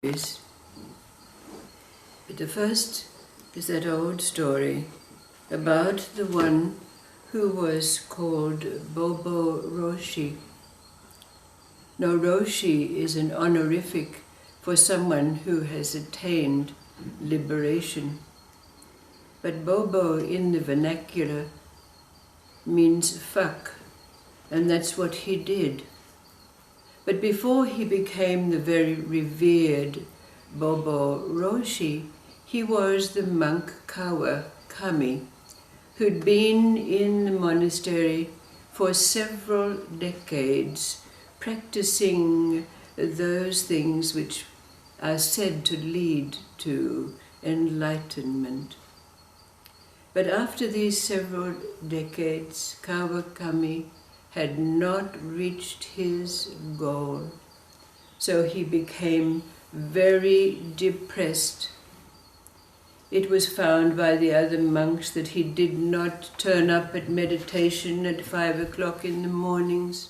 But the first is that old story about the one who was called Bobo Roshi. Now, Roshi is an honorific for someone who has attained liberation. But Bobo in the vernacular means fuck, and that's what he did. But before he became the very revered Bobo Roshi, he was the monk Kawa Kami, who'd been in the monastery for several decades, practicing those things which are said to lead to enlightenment. But after these several decades, Kawa Kami had not reached his goal. So he became very depressed. It was found by the other monks that he did not turn up at meditation at 5 o'clock in the mornings.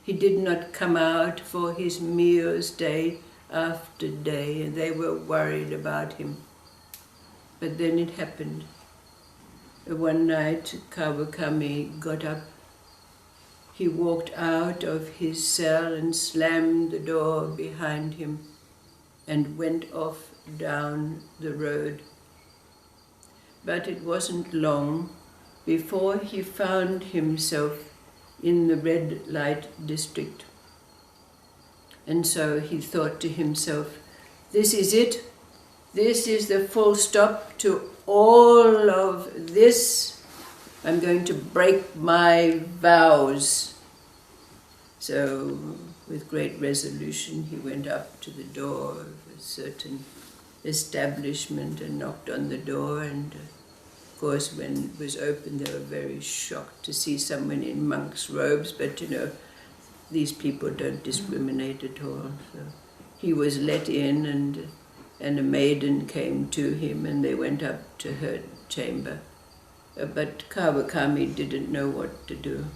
He did not come out for his meals day after day, and they were worried about him. But then it happened. One night, Kawa Kami got up. He walked out of his cell and slammed the door behind him and went off down the road. But it wasn't long before he found himself in the red light district. And so he thought to himself, this is it. This is the full stop to all of this. I'm going to break my vows. So, with great resolution, he went up to the door of a certain establishment and knocked on the door. And of course, when it was opened, they were very shocked to see someone in monk's robes. But these people don't discriminate at all. So he was let in, and a maiden came to him, and they went up to her chamber. But Kawa Kami didn't know what to do.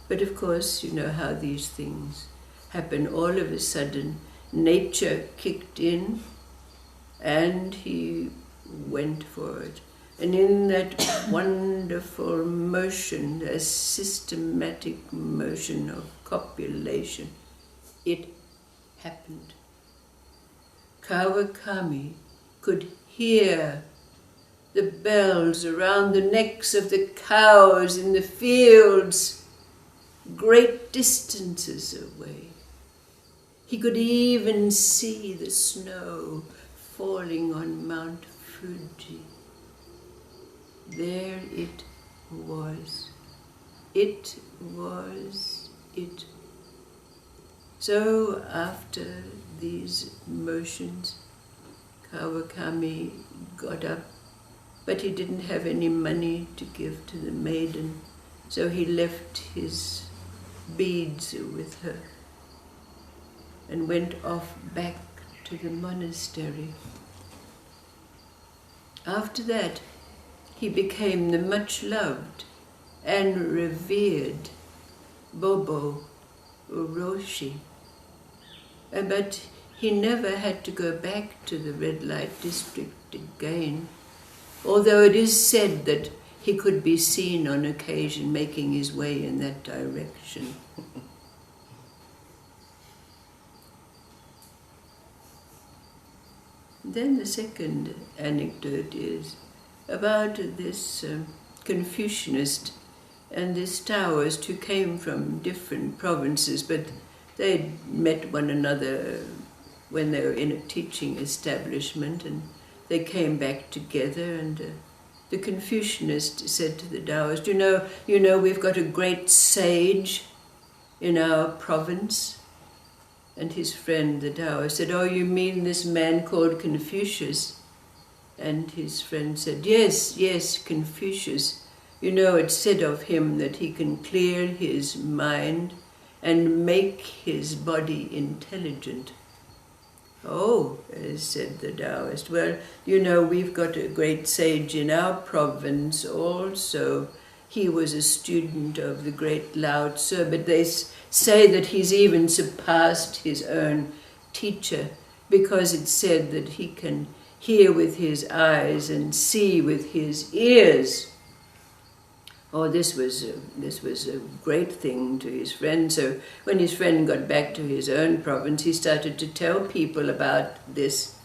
But of course, you know how these things happen. All of a sudden, nature kicked in, and he went for it. And in that wonderful motion, a systematic motion of copulation, it happened. Kawa Kami could hear the bells around the necks of the cows in the fields, great distances away. He could even see the snow falling on Mount Fuji. There it was. It was it. So after these motions, Kawa Kami got up, but he didn't have any money to give to the maiden, so he left his beads with her and went off back to the monastery. After that, he became the much loved and revered Bobo Roshi. But he never had to go back to the red light district again, although it is said that he could be seen on occasion making his way in that direction. Then the second anecdote is about this Confucianist and this Taoist who came from different provinces, but they met one another when they were in a teaching establishment, and they came back together, and the Confucianist said to the Taoist, you know, we've got a great sage in our province. And his friend, the Taoist, said, oh, you mean this man called Confucius? And his friend said, yes, Confucius. You know, it's said of him that he can clear his mind and make his body intelligent. Oh, said the Taoist, well, you know, we've got a great sage in our province also. He was a student of the great Lao Tzu, but they say that he's even surpassed his own teacher. because it's said that he can hear with his eyes and see with his ears. Oh, this was a great thing to his friend. So when his friend got back to his own province, he started to tell people about this,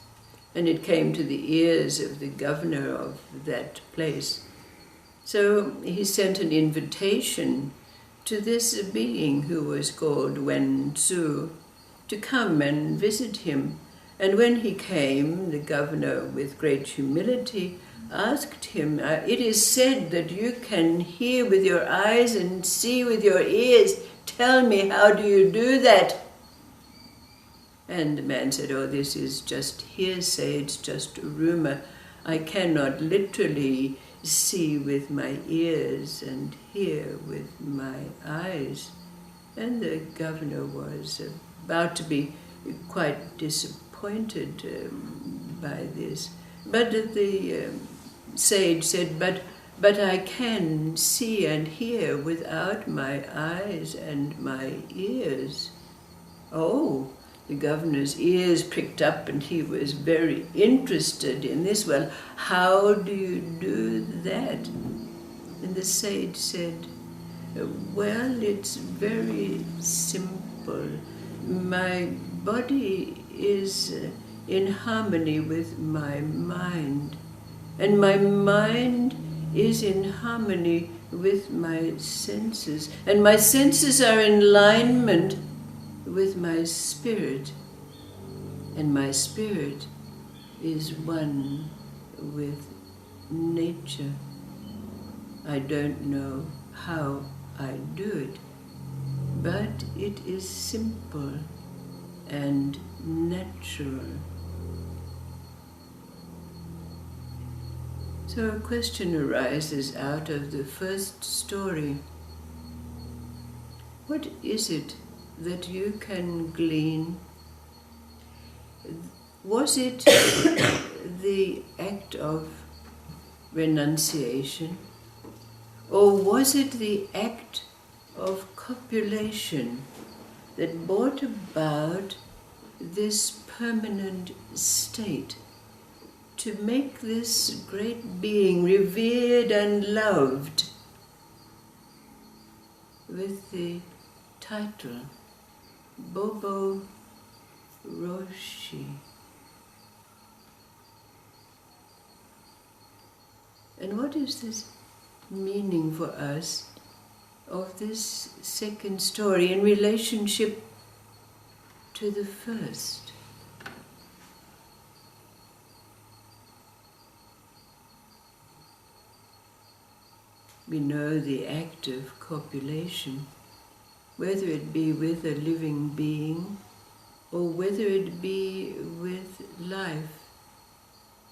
and it came to the ears of the governor of that place. So he sent an invitation to this being who was called Wen Tzu to come and visit him. And when he came, the governor, with great humility, asked him, it is said that you can hear with your eyes and see with your ears. Tell me, how do you do that? And the man said, oh, this is just hearsay, it's just a rumor. I cannot literally see with my ears and hear with my eyes. And the governor was about to be quite disappointed by this. But the sage said, but I can see and hear without my eyes and my ears. Oh, the governor's ears pricked up and he was very interested in this. Well, how do you do that? And the sage said, well, it's very simple. My body is in harmony with my mind, and my mind is in harmony with my senses, and my senses are in alignment with my spirit, and my spirit is one with nature. I don't know how I do it, but it is simple and natural. So a question arises out of the first story. What is it that you can glean? Was it the act of renunciation? Or was it the act of copulation that brought about this permanent state to make this great being revered and loved with the title Bobo Roshi? And what is this meaning for us of this second story in relationship to the first? We know the act of copulation, whether it be with a living being or whether it be with life,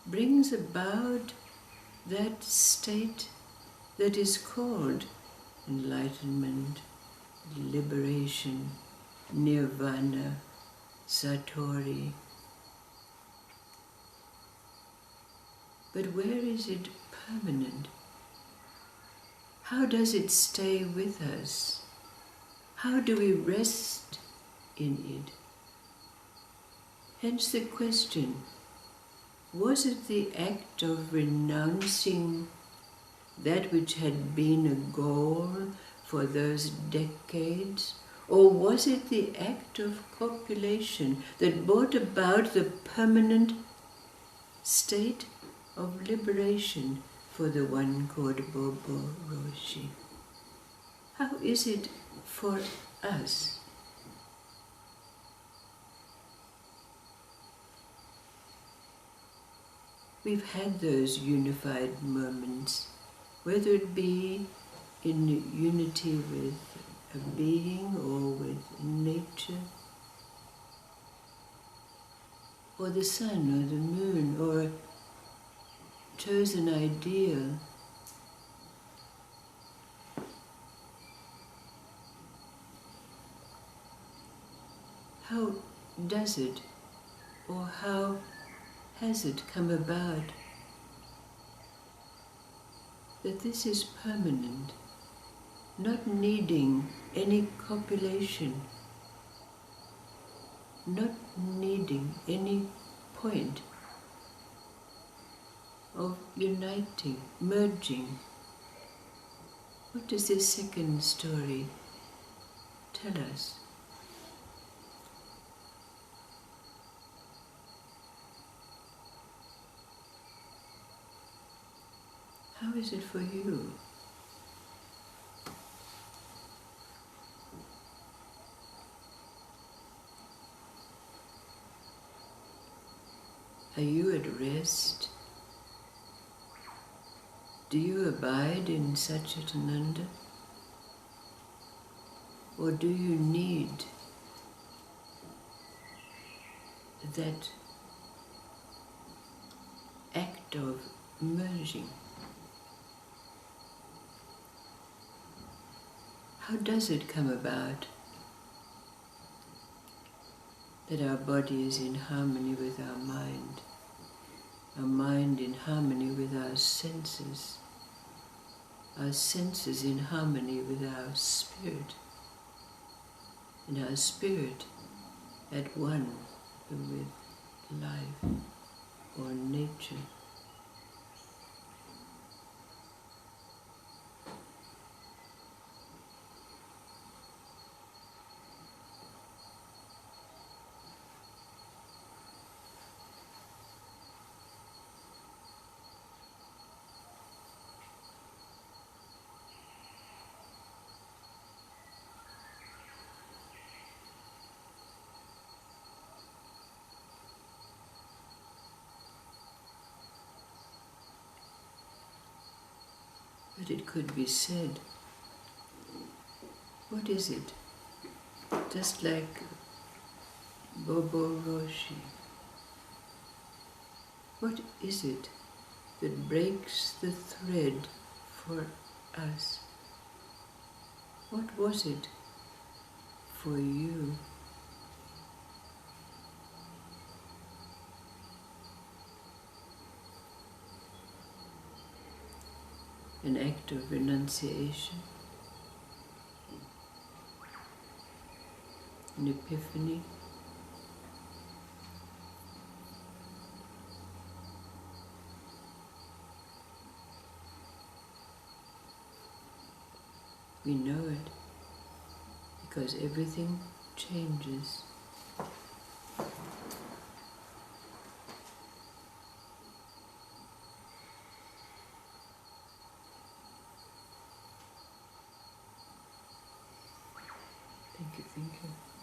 brings about that state that is called enlightenment, liberation, nirvana, satori. But where is it permanent? How does it stay with us? How do we rest in it? Hence the question, was it the act of renouncing that which had been a goal for those decades? Or was it the act of copulation that brought about the permanent state of liberation for the one called Bobo Roshi? How is it for us? We've had those unified moments, whether it be in unity with a being or with nature, or the sun or the moon, or a chosen ideal. How does it, or how has it come about that this is permanent, not needing any copulation, not needing any point of uniting, merging. What does this second story tell us? How is it for you? Are you at rest? Do you abide in Satchitananda? Or do you need that act of merging? How does it come about that our body is in harmony with our mind in harmony with our senses in harmony with our spirit, and our spirit at one with life or nature? But it could be said, what is it? Just like Bobo Roshi, what is it that breaks the thread for us? What was it for you? An act of renunciation, an epiphany, we know it because everything changes. Thank you, thank you.